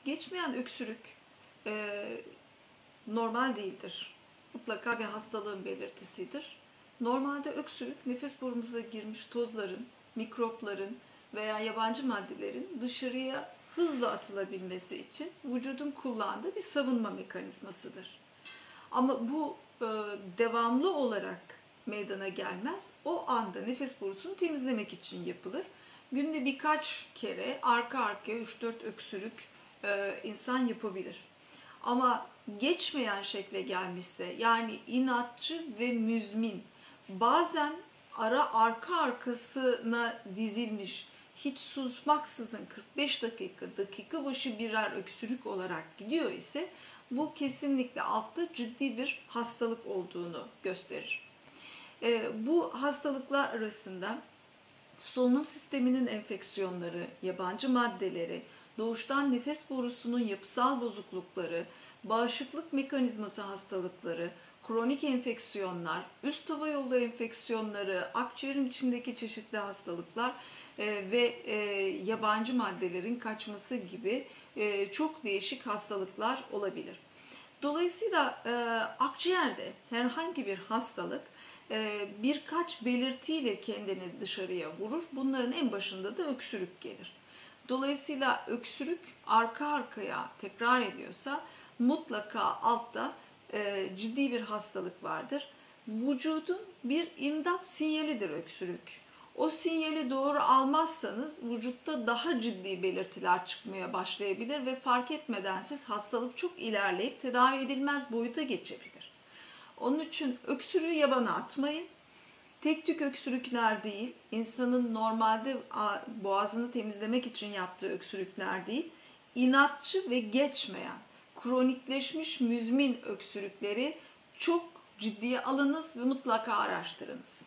Geçmeyen öksürük e, normal değildir. Mutlaka bir hastalığın belirtisidir. Normalde öksürük nefes borumuza girmiş tozların, mikropların veya yabancı maddelerin dışarıya hızla atılabilmesi için vücudun kullandığı bir savunma mekanizmasıdır. Ama bu devamlı olarak meydana gelmez. O anda nefes borusunu temizlemek için yapılır. Günde birkaç kere arka arkaya 3-4 öksürük insan yapabilir. Ama geçmeyen şekle gelmişse, yani inatçı ve müzmin, bazen arka arkasına dizilmiş, hiç susmaksızın 45 dakika başı birer öksürük olarak gidiyor ise bu kesinlikle altta ciddi bir hastalık olduğunu gösterir. Bu hastalıklar arasında solunum sisteminin enfeksiyonları, yabancı maddeleri, doğuştan nefes borusunun yapısal bozuklukları, bağışıklık mekanizması hastalıkları, kronik enfeksiyonlar, üst hava yolu enfeksiyonları, akciğerin içindeki çeşitli hastalıklar ve yabancı maddelerin kaçması gibi çok değişik hastalıklar olabilir. Dolayısıyla akciğerde herhangi bir hastalık birkaç belirtiyle kendini dışarıya vurur. Bunların en başında da öksürük gelir. Dolayısıyla öksürük arka arkaya tekrar ediyorsa mutlaka altta ciddi bir hastalık vardır. Vücudun bir imdat sinyalidir öksürük. O sinyali doğru almazsanız vücutta daha ciddi belirtiler çıkmaya başlayabilir ve fark etmeden siz hastalık çok ilerleyip tedavi edilmez boyuta geçebilir. Onun için öksürüğü yabana atmayın. Tek tük öksürükler değil, insanın normalde boğazını temizlemek için yaptığı öksürükler değil, inatçı ve geçmeyen, kronikleşmiş müzmin öksürükleri çok ciddiye alınız ve mutlaka araştırınız.